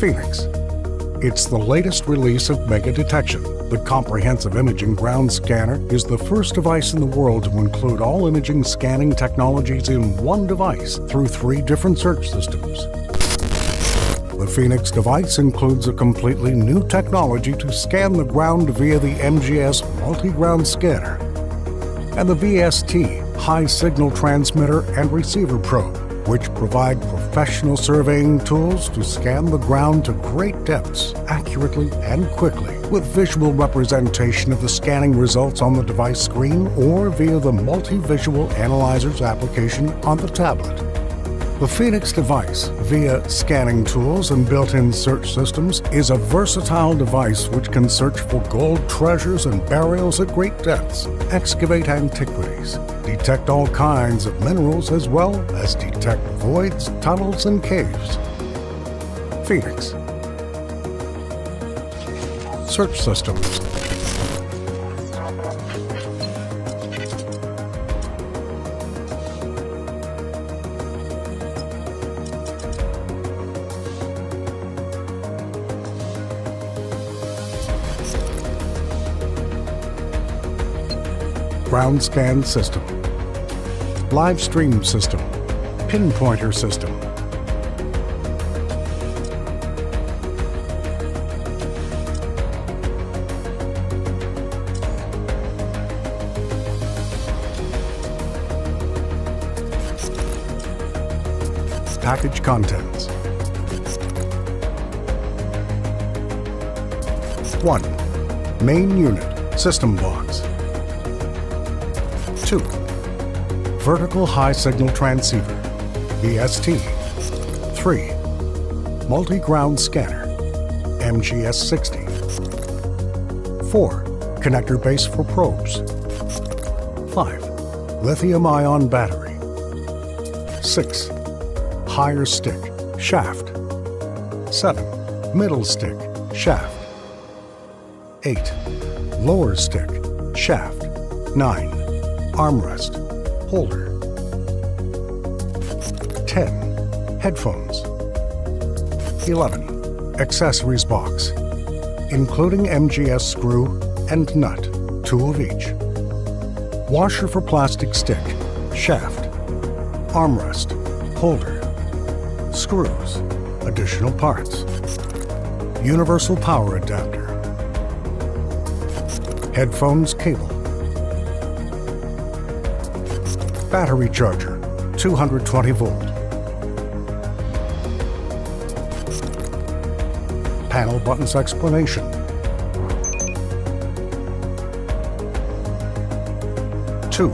Phoenix. It's the latest release of Mega Detection. The comprehensive imaging ground scanner is the first device in the world to include all imaging scanning technologies in one device through 3 different search systems. The Phoenix device includes a completely new technology to scan the ground via the MGS multi-ground scanner and the VST high signal transmitter and receiver probe, which provide professional surveying tools to scan the ground to great depths, accurately and quickly, with visual representation of the scanning results on the device screen or via the Multi-Visual Analyzer's application on the tablet. The Phoenix device, via scanning tools and built-in search systems, is a versatile device which can search for gold treasures and burials at great depths, excavate antiquities, detect all kinds of minerals, as well as detect voids, tunnels, and caves. Phoenix. Search systems. Ground scan system, live stream system, pinpointer system, package contents. 1. Main unit, system box. 2. Vertical high signal transceiver, VST. 3. Multi-ground scanner, MGS 60. 4. Connector base for probes. 5. Lithium-ion battery. 6. Higher stick, shaft. 7. Middle stick, shaft. 8. Lower stick, shaft. 9. Armrest, holder. 10. Headphones. 11. Accessories box, including MGS screw and nut, 2 of each. Washer for plastic stick, shaft. Armrest, holder. Screws, additional parts. Universal power adapter. Headphones cable. Battery charger, 220 volt. Panel buttons explanation. Two,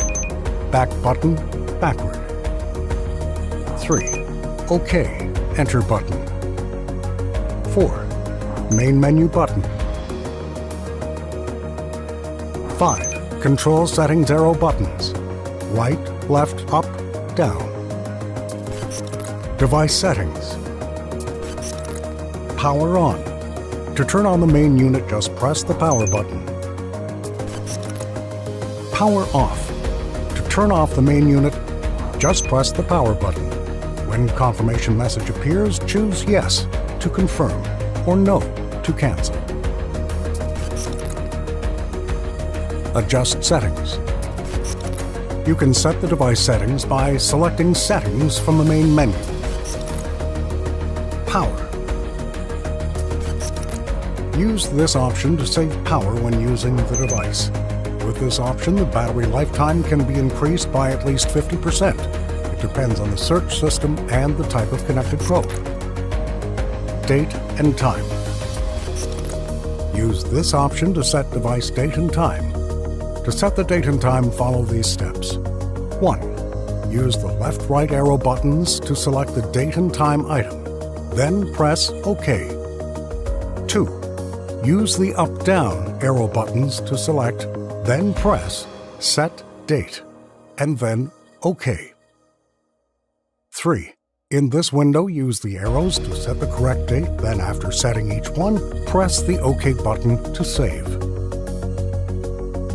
back button, backward. 3, OK, enter button. 4, main menu button. 5, control settings arrow buttons. Right, left, up, down. Device settings. Power on. To turn on the main unit, just press the power button. Power off. To turn off the main unit, just press the power button. When confirmation message appears, choose Yes to confirm or No to cancel. Adjust settings. You can set the device settings by selecting Settings from the main menu. Power. Use this option to save power when using the device. With this option, the battery lifetime can be increased by at least 50%. It depends on the search system and the type of connected probe. Date and time. Use this option to set device date and time. To set the date and time, follow these steps. 1. Use the left-right arrow buttons to select the date and time item. Then press OK. 2. Use the up-down arrow buttons to select, then press Set Date, and then OK. 3. In this window, use the arrows to set the correct date, then after setting each one, press the OK button to save.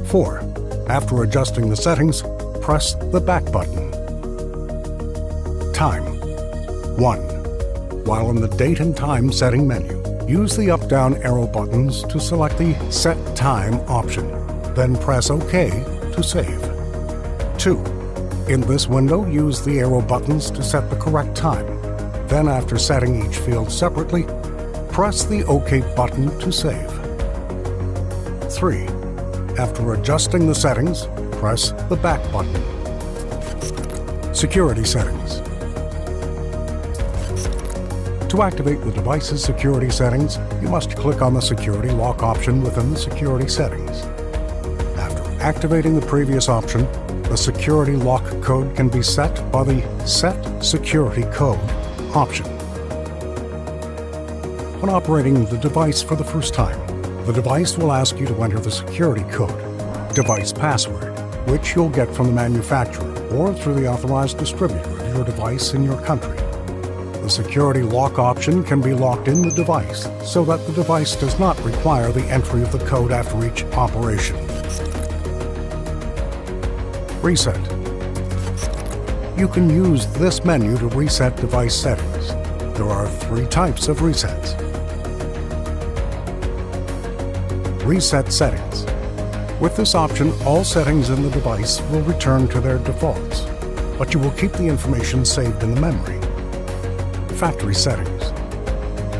4. After adjusting the settings, press the back button. Time. 1. while in the Date and Time setting menu, use the up-down arrow buttons to select the Set Time option, then press OK to save. 2. In this window, use the arrow buttons to set the correct time. Then, after setting each field separately, press the OK button to save. 3. After adjusting the settings, press the Back button. Security settings. To activate the device's security settings, you must click on the Security Lock option within the Security settings. After activating the previous option, the Security Lock code can be set by the Set Security Code option. When operating the device for the first time, the device will ask you to enter the security code, device password, which you'll get from the manufacturer or through the authorized distributor of your device in your country. The security lock option can be locked in the device so that the device does not require the entry of the code after each operation. Reset. You can use this menu to reset device settings. There are 3 types of resets. Reset settings. With this option, all settings in the device will return to their defaults, but you will keep the information saved in the memory. Factory settings.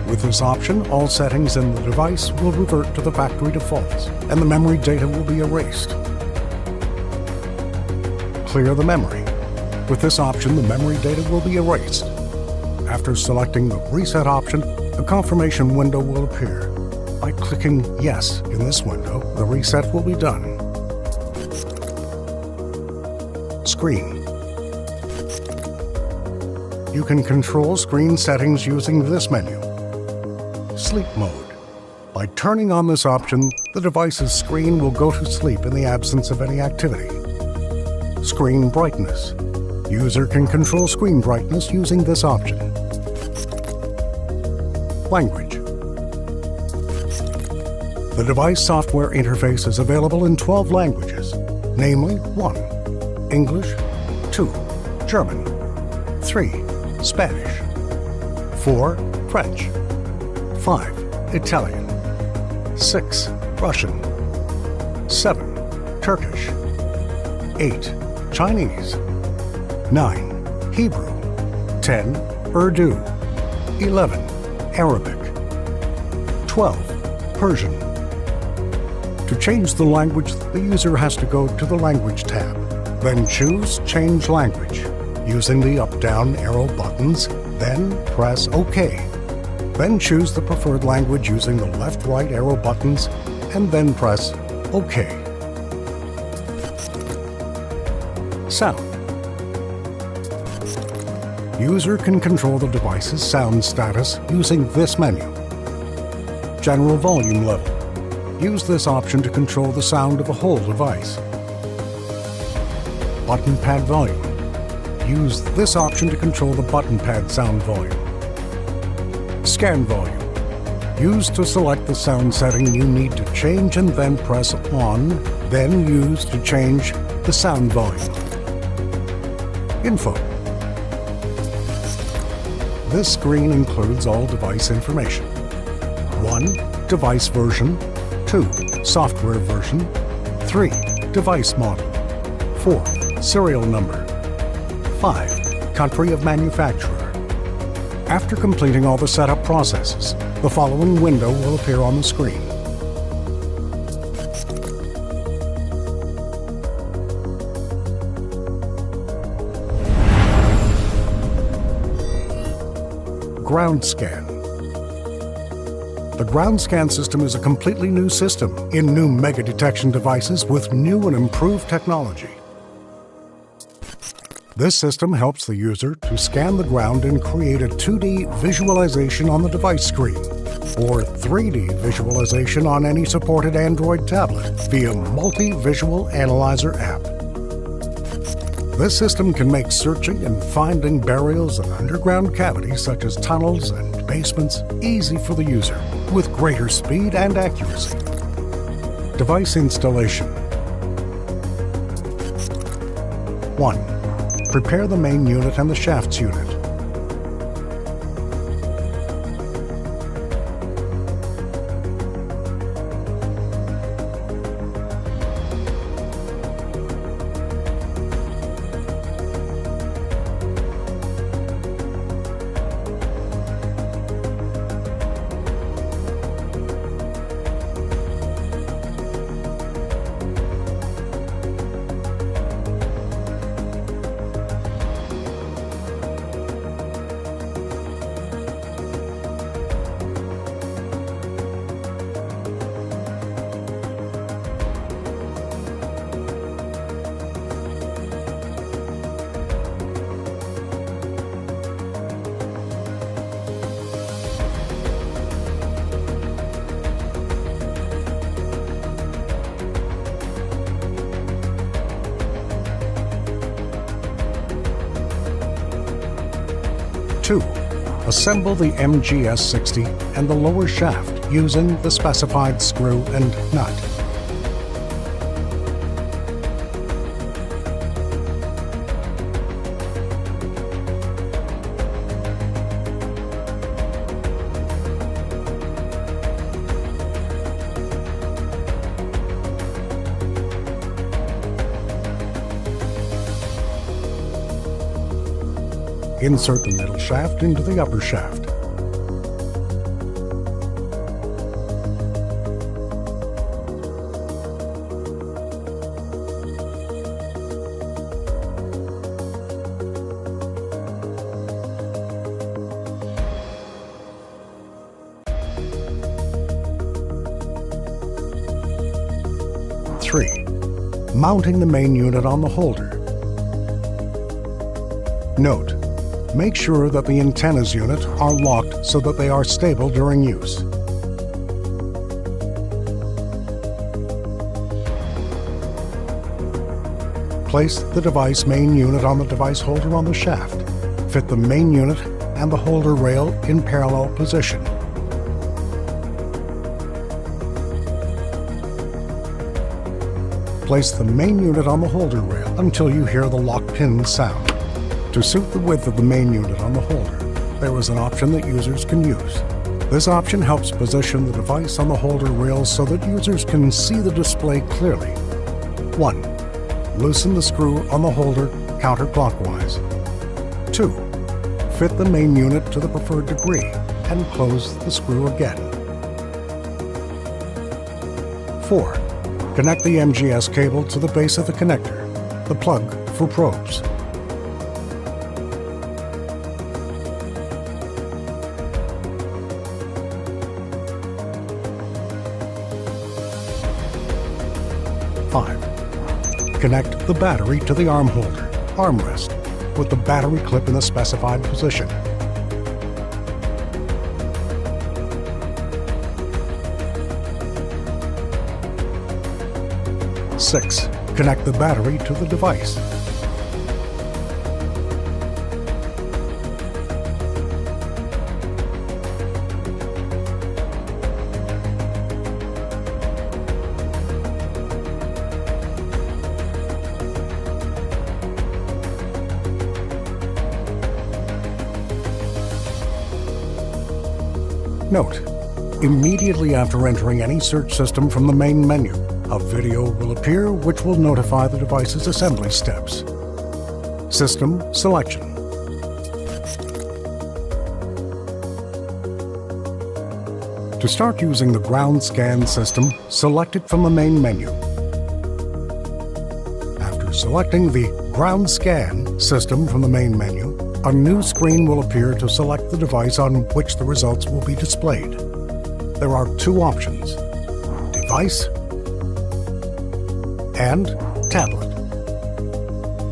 With this option, all settings in the device will revert to the factory defaults, and the memory data will be erased. Clear the memory. With this option, the memory data will be erased. After selecting the Reset option, a confirmation window will appear. By clicking Yes in this window, the reset will be done. Screen. You can control screen settings using this menu. Sleep mode. By turning on this option, the device's screen will go to sleep in the absence of any activity. Screen brightness. User can control screen brightness using this option. Language. The device software interface is available in 12 languages, namely 1. English, 2. German, 3. Spanish, 4. French, 5. Italian, 6. Russian, 7. Turkish, 8. Chinese, 9. Hebrew, 10. Urdu, 11. Arabic, 12. Persian. To change the language, the user has to go to the Language tab, then choose Change Language using the up-down arrow buttons, then press OK. Then choose the preferred language using the left-right arrow buttons, and then press OK. Sound. User can control the device's sound status using this menu. General volume level. Use this option to control the sound of the whole device. Button pad volume. Use this option to control the button pad sound volume. Scan volume. Use to select the sound setting you need to change and then press On, then use to change the sound volume. Info. This screen includes all device information. 1. Device version. 2. Software version. 3. Device model. 4. Serial number. 5. Country of manufacturer. After completing all the setup processes, the following window will appear on the screen. Ground scan. The ground scan system is a completely new system in new mega detection devices with new and improved technology. This system helps the user to scan the ground and create a 2D visualization on the device screen, or 3D visualization on any supported Android tablet via Multi-Visual Analyzer app. This system can make searching and finding burials and underground cavities such as tunnels and basements easy for the user with greater speed and accuracy. Device installation. 1. Prepare the main unit and the shafts unit. 2. Assemble the MGS-60 and the lower shaft using the specified screw and nut. 3. Insert the middle shaft into the upper shaft. 3. Mounting the main unit on the holder. Note: make sure that the antennas unit are locked so that they are stable during use. Place the device main unit on the device holder on the shaft. Fit the main unit and the holder rail in parallel position. Place the main unit on the holder rail until you hear the lock pin sound. To suit the width of the main unit on the holder, there is an option that users can use. This option helps position the device on the holder rail so that users can see the display clearly. 1. Loosen the screw on the holder counterclockwise. 2. Fit the main unit to the preferred degree and close the screw again. 4. Connect the MGS cable to the base of the connector, the plug for probes. 5. Connect the battery to the arm holder, armrest, with the battery clip in the specified position. 6. Connect the battery to the device. 7. Note: immediately after entering any search system from the main menu, a video will appear which will notify the device's assembly steps. System selection. To start using the ground scan system, select it from the main menu. After selecting the ground scan system from the main menu, a new screen will appear to select the device on which the results will be displayed. There are two options: device and tablet.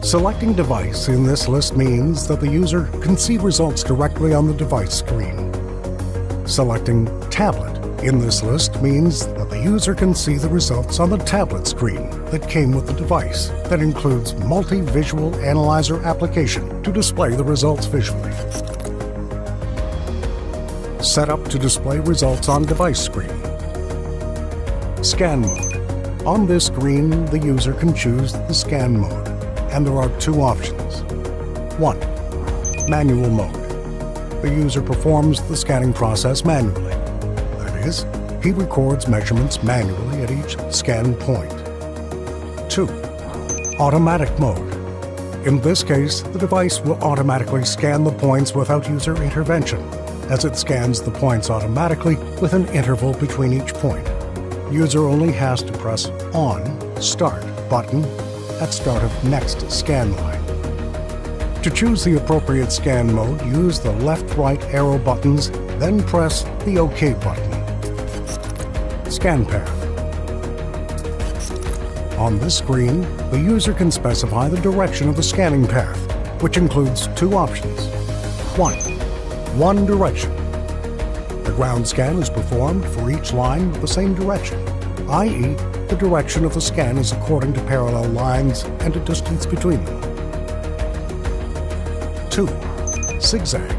Selecting device in this list means that the user can see results directly on the device screen. Selecting tablet in this list means that the user can see the results on the tablet screen that came with the device, that includes multi-visual analyzer application to display the results visually. Set up to display results on device screen. Scan mode. On this screen, the user can choose the scan mode, and there are two options. 1. Manual mode. The user performs the scanning process manually. That is, he records measurements manually at each scan point. 2. Automatic mode. In this case, the device will automatically scan the points without user intervention, as it scans the points automatically with an interval between each point. User only has to press on Start button at start of next scan line. To choose the appropriate scan mode, use the left-right arrow buttons, then press the OK button. Scan path. On this screen, the user can specify the direction of the scanning path, which includes two options. 1. One direction. The ground scan is performed for each line with the same direction, i.e., the direction of the scan is according to parallel lines and a distance between them. 2. Zigzag.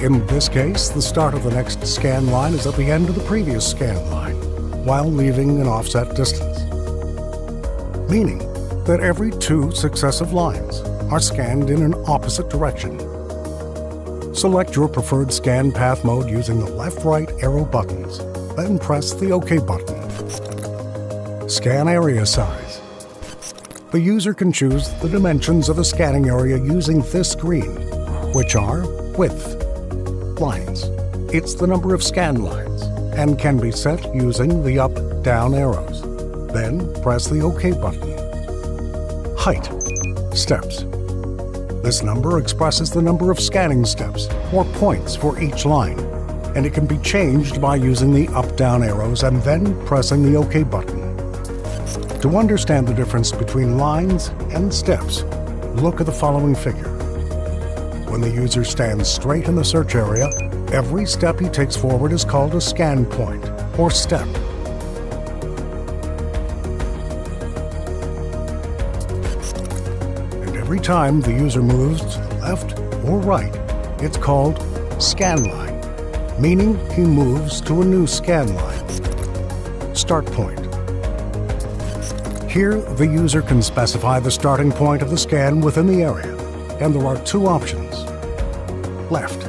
In this case, the start of the next scan line is at the end of the previous scan line, while leaving an offset distance, meaning that every 2 successive lines are scanned in an opposite direction. Select your preferred scan path mode using the left-right arrow buttons, then press the OK button. Scan area size. The user can choose the dimensions of a scanning area using this screen, which are width, lines. It's the number of scan lines and can be set using the up-down arrows. Then press the OK button. Height, steps. This number expresses the number of scanning steps or points for each line, and it can be changed by using the up-down arrows and then pressing the OK button. To understand the difference between lines and steps, look at the following figure. When the user stands straight in the search area, every step he takes forward is called a scan point or step. Every time the user moves to the left or right, it's called scan line, meaning he moves to a new scan line. Start point. Here, the user can specify the starting point of the scan within the area, and there are 2 options. Left.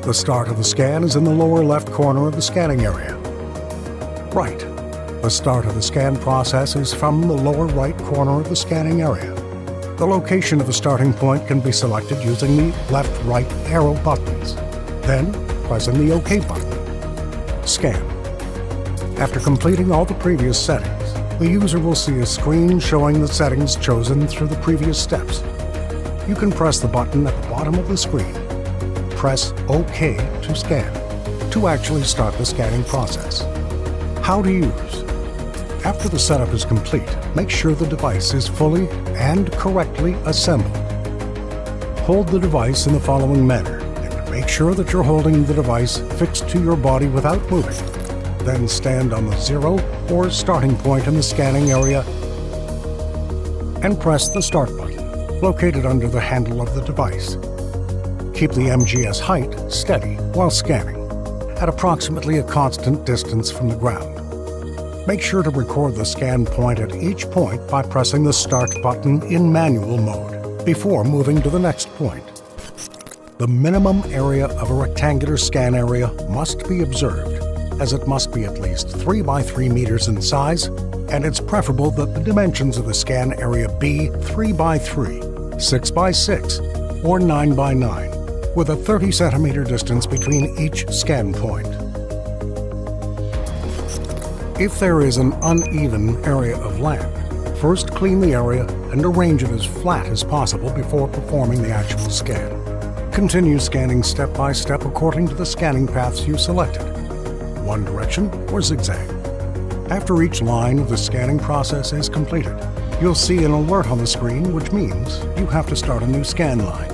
The start of the scan is in the lower left corner of the scanning area. Right. The start of the scan process is from the lower right corner of the scanning area. The location of the starting point can be selected using the left-right arrow buttons, then pressing the OK button. Scan. After completing all the previous settings, the user will see a screen showing the settings chosen through the previous steps. You can press the button at the bottom of the screen. Press OK to scan, to actually start the scanning process. How to use. After the setup is complete, make sure the device is fully and correctly assembled. Hold the device in the following manner, and make sure that you're holding the device fixed to your body without moving. Then stand on the 0 or starting point in the scanning area and press the Start button, located under the handle of the device. Keep the MGS height steady while scanning, at approximately a constant distance from the ground. Make sure to record the scan point at each point by pressing the Start button in manual mode before moving to the next point. The minimum area of a rectangular scan area must be observed, as it must be at least 3 by 3 meters in size, and it's preferable that the dimensions of the scan area be 3 by 3, 6 by 6, or 9 by 9, with a 30 centimeter distance between each scan point. If there is an uneven area of land, first clean the area and arrange it as flat as possible before performing the actual scan. Continue scanning step by step according to the scanning paths you selected, one direction or zigzag. After each line of the scanning process is completed, you'll see an alert on the screen, which means you have to start a new scan line.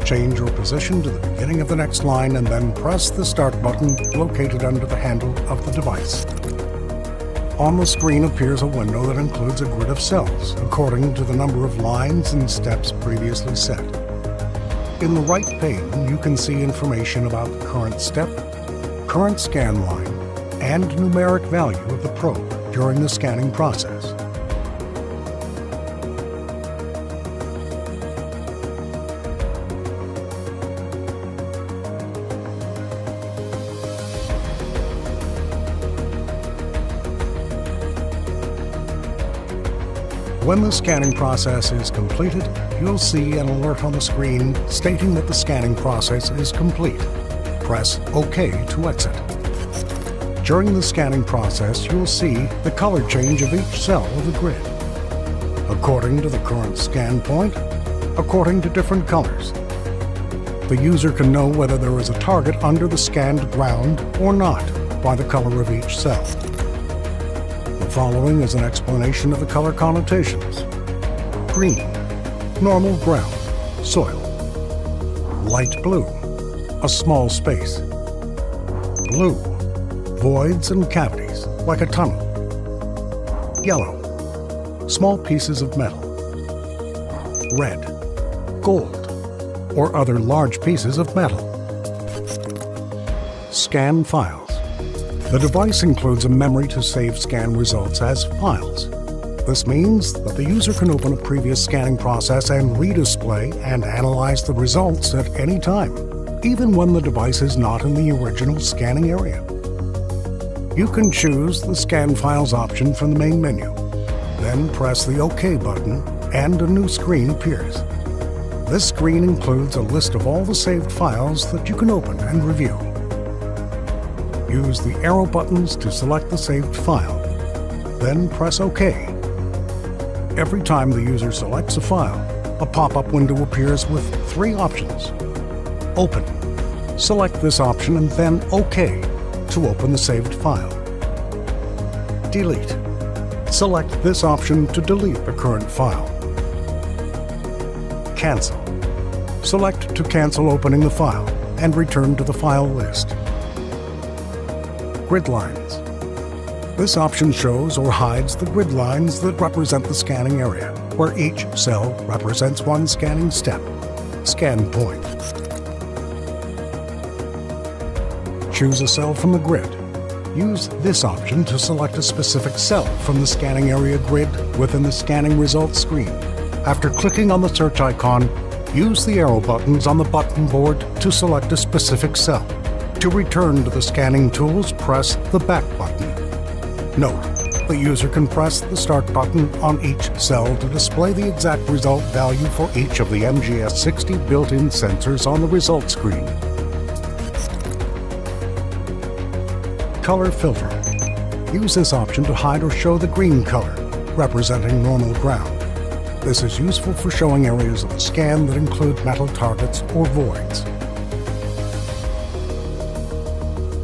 Change your position to the beginning of the next line and then press the Start button located under the handle of the device. On the screen appears a window that includes a grid of cells according to the number of lines and steps previously set. In the right pane, you can see information about the current step, current scan line, and numeric value of the probe during the scanning process. When the scanning process is completed, you'll see an alert on the screen stating that the scanning process is complete. Press OK to exit. During the scanning process, you'll see the color change of each cell of the grid, according to the current scan point, according to different colors. The user can know whether there is a target under the scanned ground or not by the color of each cell. The following is an explanation of the color connotations. Green, normal ground, soil. Light blue, a small space. Blue, voids and cavities, like a tunnel. Yellow, small pieces of metal. Red, gold, or other large pieces of metal. scan files. The device includes a memory to save scan results as files. This means that the user can open a previous scanning process and redisplay and analyze the results at any time, even when the device is not in the original scanning area. You can choose the Scan Files option from the main menu. Then press the OK button and a new screen appears. This screen includes a list of all the saved files that you can open and review. Use the arrow buttons to select the saved file. Then press OK. Every time the user selects a file, a pop-up window appears with three options. Open. Select this option and then OK to open the saved file. Delete. Select this option to delete the current file. Cancel. Select to cancel opening the file and return to the file list. Grid lines. This option shows or hides the grid lines that represent the scanning area, where each cell represents one scanning step. Scan point. Choose a cell from the grid. Use this option to select a specific cell from the scanning area grid within the scanning results screen. After clicking on the search icon, use the arrow buttons on the button board to select a specific cell. To return to the scanning tools, press the back button. Note, the user can press the Start button on each cell to display the exact result value for each of the MGS60 built-in sensors on the result screen. Color filter. Use this option to hide or show the green color, representing normal ground. This is useful for showing areas of the scan that include metal targets or voids.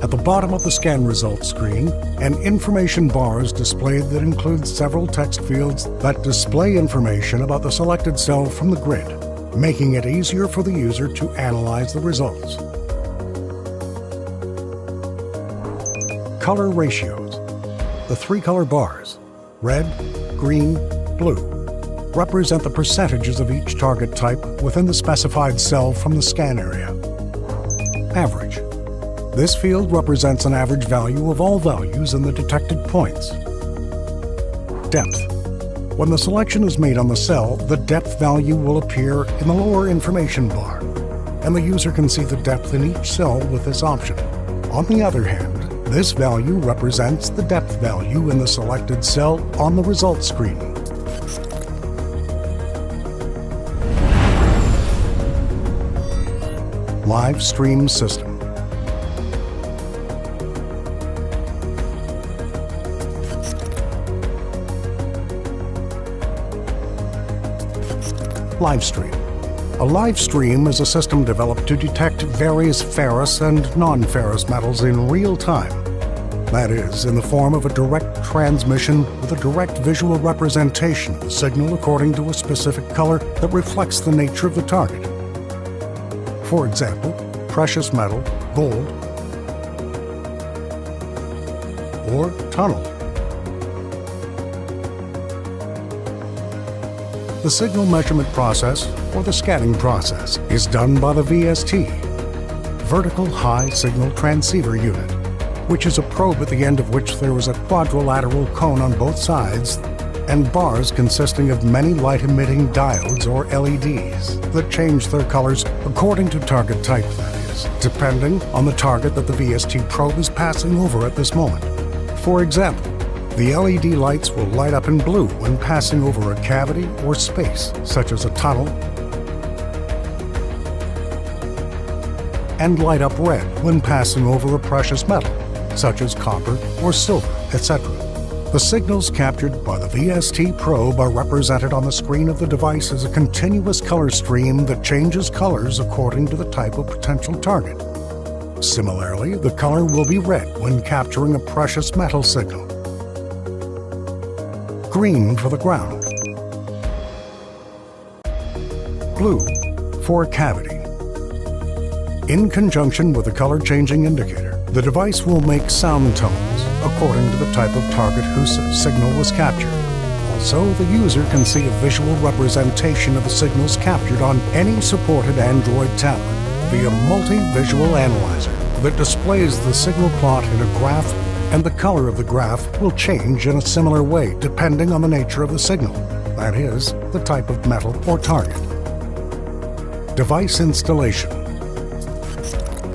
At the bottom of the scan results screen, an information bar is displayed that includes several text fields that display information about the selected cell from the grid, making it easier for the user to analyze the results. Color ratios. The three color bars, red, green, blue, represent the percentages of each target type within the specified cell from the scan area. Average. This field represents an average value of all values in the detected points. Depth. When the selection is made on the cell, the depth value will appear in the lower information bar, and the user can see the depth in each cell with this option. On the other hand, this value represents the depth value in the selected cell on the results screen. Live stream system. Live stream. A live stream is a system developed to detect various ferrous and non-ferrous metals in real time. That is, in the form of a direct transmission with a direct visual representation of the signal according to a specific color that reflects the nature of the target. For example, precious metal, gold, or tunnel. The signal measurement process, or the scanning process, is done by the VST, Vertical High Signal Transceiver Unit, which is a probe at the end of which there is a quadrilateral cone on both sides and bars consisting of many light-emitting diodes or LEDs that change their colors according to target type, that is, depending on the target that the VST probe is passing over at this moment. For example, the LED lights will light up in blue when passing over a cavity or space, such as a tunnel, and light up red when passing over a precious metal, such as copper or silver, etc. The signals captured by the VST probe are represented on the screen of the device as a continuous color stream that changes colors according to the type of potential target. Similarly, the color will be red when capturing a precious metal signal. Green for the ground. Blue for a cavity. In conjunction with the color changing indicator, the device will make sound tones according to the type of target whose signal was captured. Also, the user can see a visual representation of the signals captured on any supported Android tablet via multi-visual analyzer. that displays the signal plot in a graph, and the color of the graph will change in a similar way depending on the nature of the signal, that is, the type of metal or target. Device installation.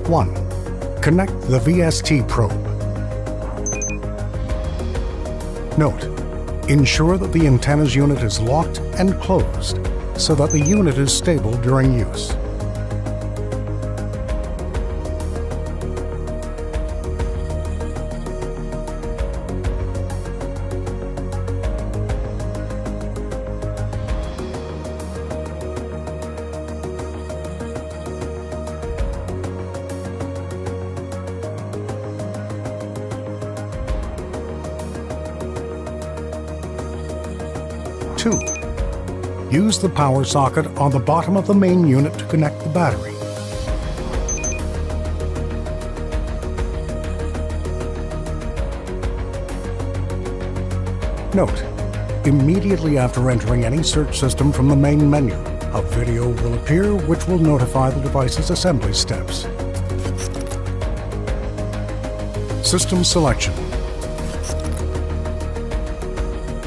1. Connect the VST probe. Note: ensure that the antenna's unit is locked and closed so that the unit is stable during use. 2. Use the power socket on the bottom of the main unit to connect the battery. Note: immediately after entering any search system from the main menu, a video will appear which will notify the device's assembly steps. System selection.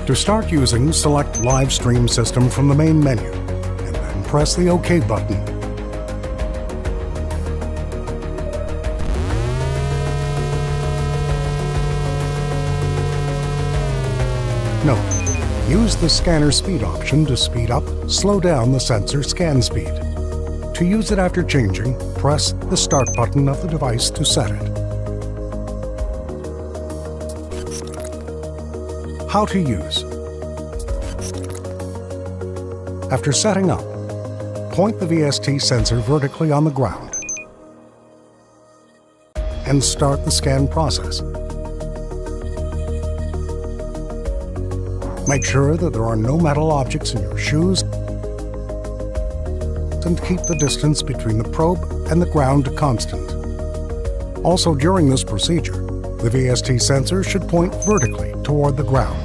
To start using, select Live Stream System from the main menu, and then press the OK button. Note: use the scanner speed option to speed up, slow down the sensor scan speed. To use it after changing, press the Start button of the device to set it. How to use. After setting up, point the VST sensor vertically on the ground and start the scan process. Make sure that there are no metal objects in your shoes and keep the distance between the probe and the ground constant. Also, during this procedure, the VST sensor should point vertically toward the ground.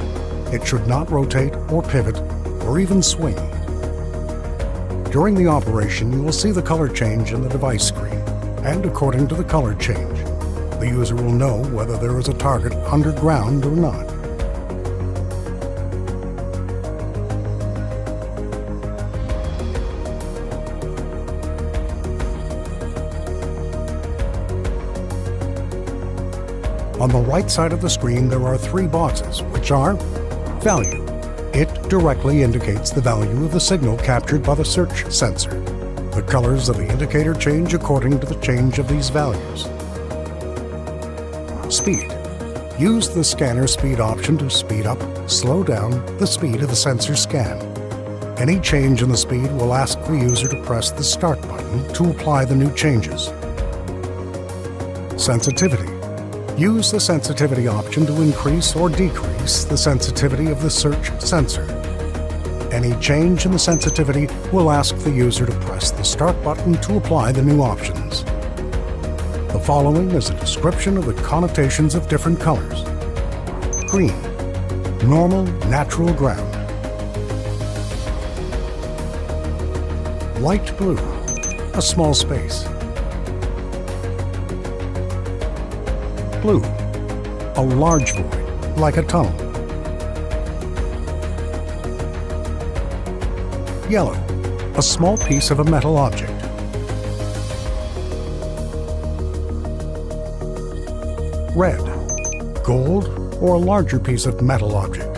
It should not rotate or pivot or even swing. During the operation, you will see the color change in the device screen, and according to the color change, the user will know whether there is a target underground or not. On the right side of the screen, there are 3 boxes, which are Value. It directly indicates the value of the signal captured by the search sensor. The colors of the indicator change according to the change of these values. Speed. Use the scanner speed option to speed up, slow down the speed of the sensor scan. Any change in the speed will ask the user to press the Start button to apply the new changes. Sensitivity. Use the sensitivity option to increase or decrease the sensitivity of the search sensor. Any change in the sensitivity will ask the user to press the Start button to apply the new options. The following is a description of the connotations of different colors. Green, normal, natural ground. Light blue, a small space. Blue, a large void, like a tunnel. Yellow, a small piece of a metal object. Red, gold, or a larger piece of metal object.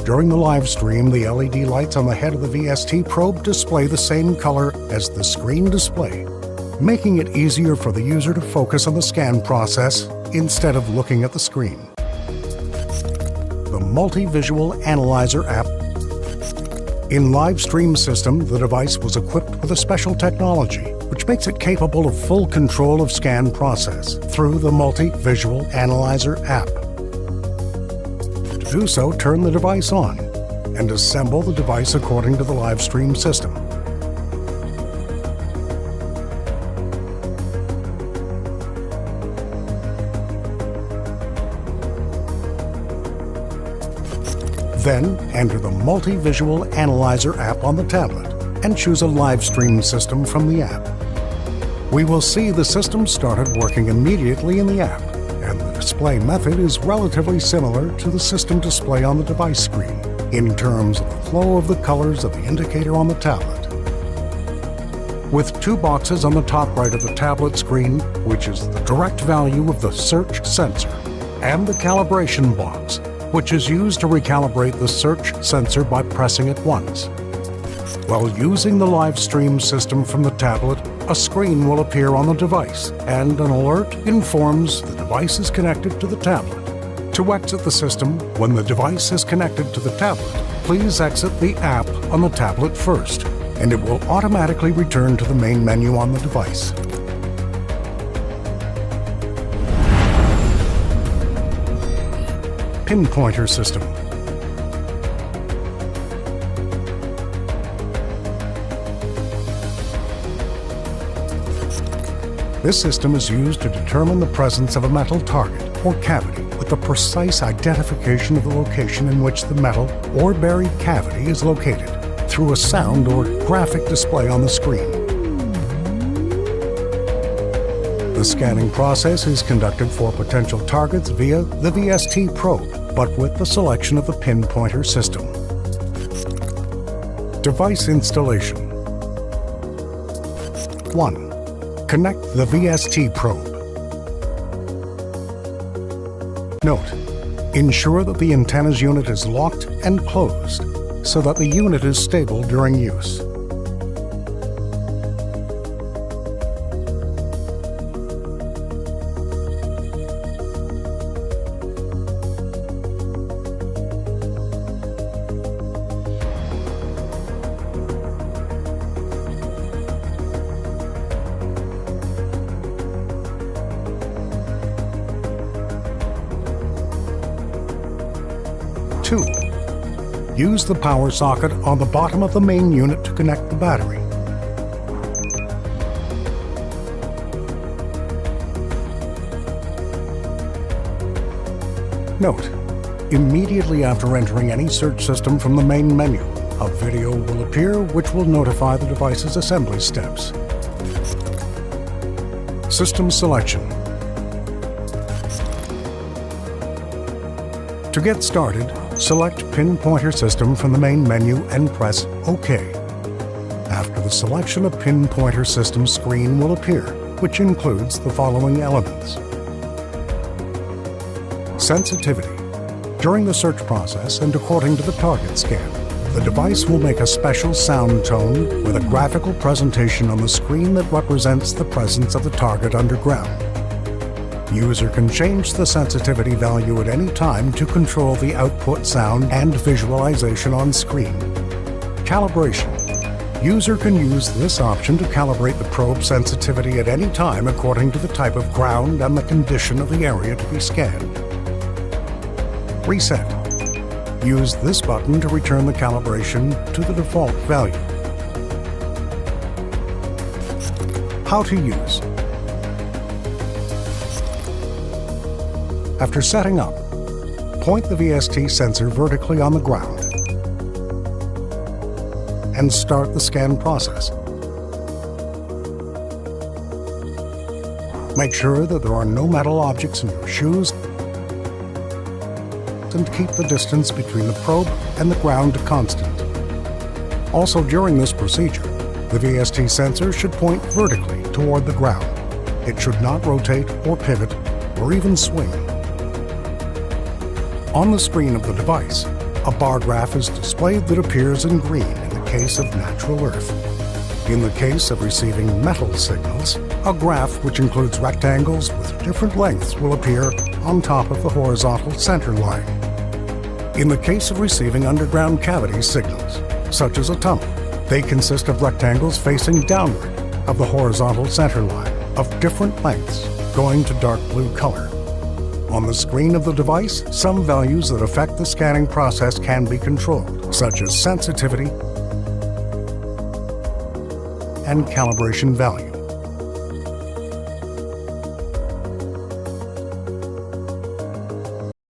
During the live stream, the LED lights on the head of the VST probe display the same color as the screen display, making it easier for the user to focus on the scan process instead of looking at the screen. The Multi-Visual Analyzer app. In Live Stream System, the device was equipped with a special technology which makes it capable of full control of scan process through the Multi-Visual Analyzer app. To do so, turn the device on and assemble the device according to the live stream system. Then, enter the Multi-Visual Analyzer app on the tablet and choose a live stream system from the app. We will see the system started working immediately in the app, and the display method is relatively similar to the system display on the device screen in terms of the flow of the colors of the indicator on the tablet. With two boxes on the top right of the tablet screen, which is the direct value of the search sensor, and the calibration box, which is used to recalibrate the search sensor by pressing it once. While using the live stream system from the tablet, a screen will appear on the device, and an alert informs the device is connected to the tablet. To exit the system, when the device is connected to the tablet, please exit the app on the tablet first, and it will automatically return to the main menu on the device. Pinpointer system. This system is used to determine the presence of a metal target or cavity with the precise identification of the location in which the metal or buried cavity is located through a sound or graphic display on the screen. The scanning process is conducted for potential targets via the VST probe, but with the selection of the pinpointer system. Device installation. 1. Connect the VST probe. Note: ensure that the antennas unit is locked and closed so that the unit is stable during use. 2. Use the power socket on the bottom of the main unit to connect the battery. Note: immediately after entering any search system from the main menu, a video will appear which will notify the device's assembly steps. System selection. To get started, select Pinpointer System from the main menu and press OK. After the selection, a Pinpointer System screen will appear, which includes the following elements. Sensitivity. During the search process and according to the target scan, the device will make a special sound tone with a graphical presentation on the screen that represents the presence of the target underground. User can change the sensitivity value at any time to control the output sound and visualization on screen. Calibration. User can use this option to calibrate the probe sensitivity at any time according to the type of ground and the condition of the area to be scanned. Reset. Use this button to return the calibration to the default value. How to use. After setting up, point the VST sensor vertically on the ground and start the scan process. Make sure that there are no metal objects in your shoes and keep the distance between the probe and the ground constant. Also, during this procedure, the VST sensor should point vertically toward the ground. It should not rotate or pivot or even swing. On the screen of the device, a bar graph is displayed that appears in green in the case of natural earth. In the case of receiving metal signals, a graph which includes rectangles with different lengths will appear on top of the horizontal center line. In the case of receiving underground cavity signals, such as a tunnel, they consist of rectangles facing downward of the horizontal center line of different lengths, going to dark blue color. On the screen of the device, some values that affect the scanning process can be controlled, such as sensitivity and calibration value.